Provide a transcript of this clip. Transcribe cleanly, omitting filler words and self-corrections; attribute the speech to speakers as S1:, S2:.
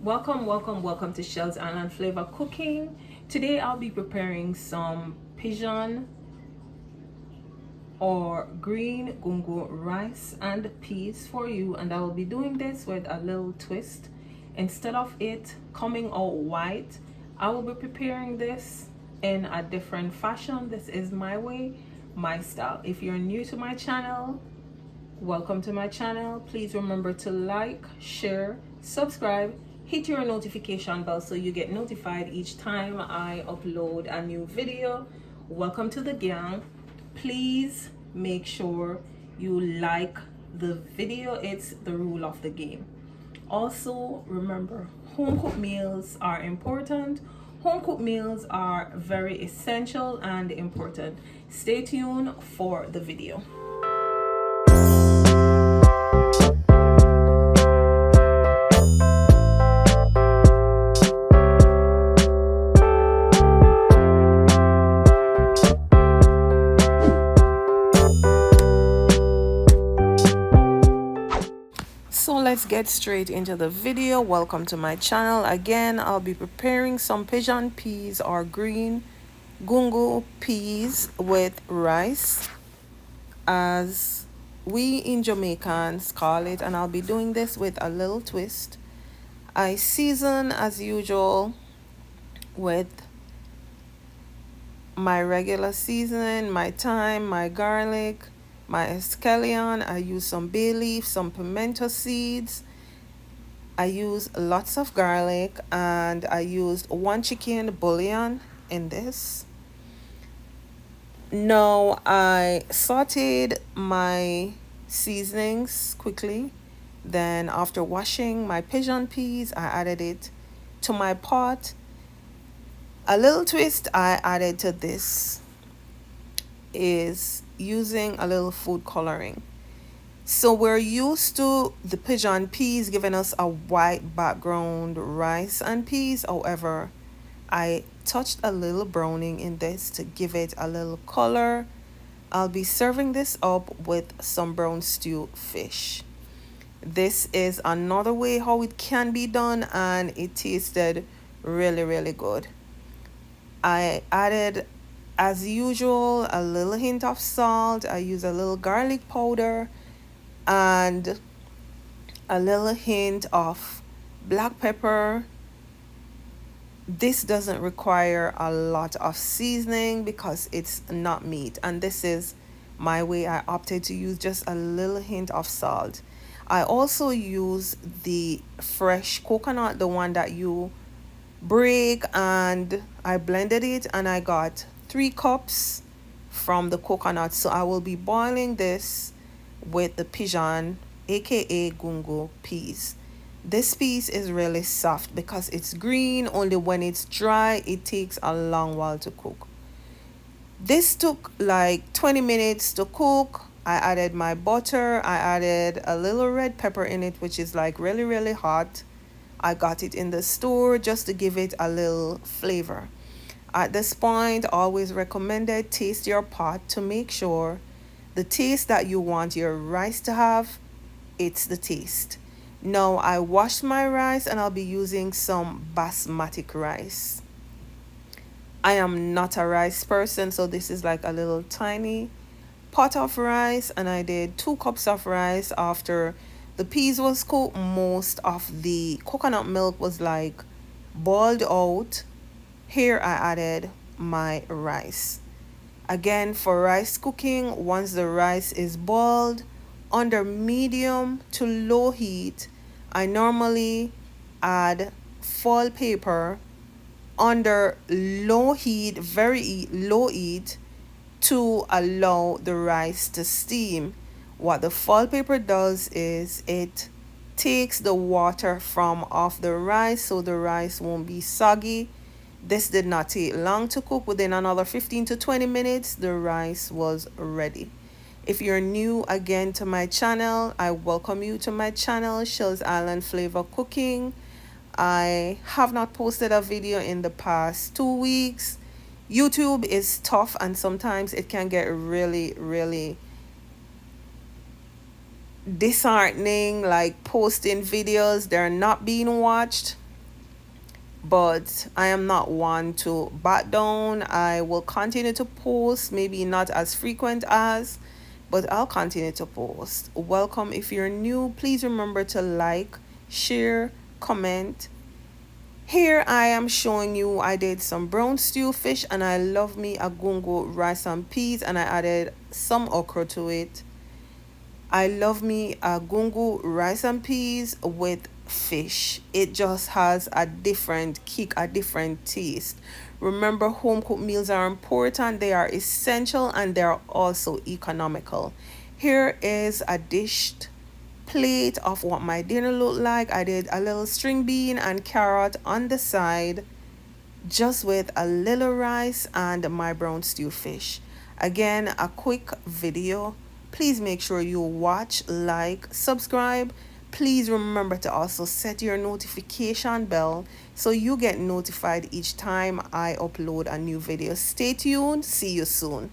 S1: Welcome to Shells Island Flavor Cooking. Today I'll be preparing some pigeon or green gungo rice and peas for you, and I will be doing this with a little twist. Instead of it coming out white, I will be preparing this in a different fashion. This is my way, my style. If you're new to my channel, welcome to my channel. Please remember to like, share, subscribe, hit your notification bell so you get notified each time I upload a new video. Welcome to the gang. Please make sure you like the video. It's the rule of the game. Also, remember, home cooked meals are important. Home cooked meals are very essential and important. Stay tuned for the video. So let's get straight into the video. Welcome to my channel. Again, I'll be preparing some pigeon peas or green gungo peas with rice, as we in Jamaicans call it, and I'll be doing this with a little twist. I season as usual with my regular seasoning, my thyme, my garlic, my escallion. I use some bay leaf, some pimento seeds. I use lots of garlic, and I used 1 chicken bouillon in this. Now I sauteed my seasonings quickly. Then after washing my pigeon peas, I added it to my pot. A little twist I added to this is using a little food coloring. So we're used to the pigeon peas giving us a white background rice and peas. However, I touched a little browning in this to give it a little color. I'll be serving this up with some brown stew fish. This is another way how it can be done, and it tasted really good. I added, as usual, a little hint of salt. I use a little garlic powder and a little hint of black pepper. This doesn't require a lot of seasoning because it's not meat, and this is my way. I opted to use just a little hint of salt. I also use the fresh coconut, the one that you break, and I blended it, and I got 3 cups from the coconut. So I will be boiling this with the pigeon, aka gungo peas. This piece is really soft because it's green. Only when it's dry it takes a long while to cook. This took like 20 minutes to cook. I added my butter. I added a little red pepper in it, which is like really hot. I got it in the store just to give it a little flavor. At this point, always recommended taste your pot to make sure the taste that you want your rice to have, it's the taste. Now I washed my rice, and I'll be using some basmati rice. I am not a rice person, so this is like a little tiny pot of rice, and I did 2 cups of rice. After the peas was cooked, most of the coconut milk was like boiled out. Here I added my rice. Again, for rice cooking, once the rice is boiled under medium to low heat, I normally add foil paper under low heat, very low heat, to allow the rice to steam. What the foil paper does is it takes the water from off the rice so the rice won't be soggy. This did not take long to cook. Within another 15 to 20 minutes, the rice was ready. If you're new again to my channel, I welcome you to my channel, Shells Island Flavor Cooking. I have not posted a video in the past 2 weeks. YouTube is tough, and sometimes it can get really disheartening, like posting videos, they're not being watched. but I am not one to back down. I will continue to post, maybe not as frequent as, but I'll continue to post. Welcome if you're new. Please remember to like, share, comment. Here I am showing you I did some brown stew fish, and I love me a gungo rice and peas, and I added some okra to it. I love me a gungo rice and peas with fish. It just has a different kick, a different taste. Remember, home cooked meals are important, they are essential, and they're also economical. Here is a dished plate of what my dinner looked like. I did a little string bean and carrot on the side, just with a little rice and my brown stew fish. Again, a quick video. Please make sure you watch, like, subscribe. Please remember to also set your notification bell so you get notified each time I upload a new video. Stay tuned. See you soon.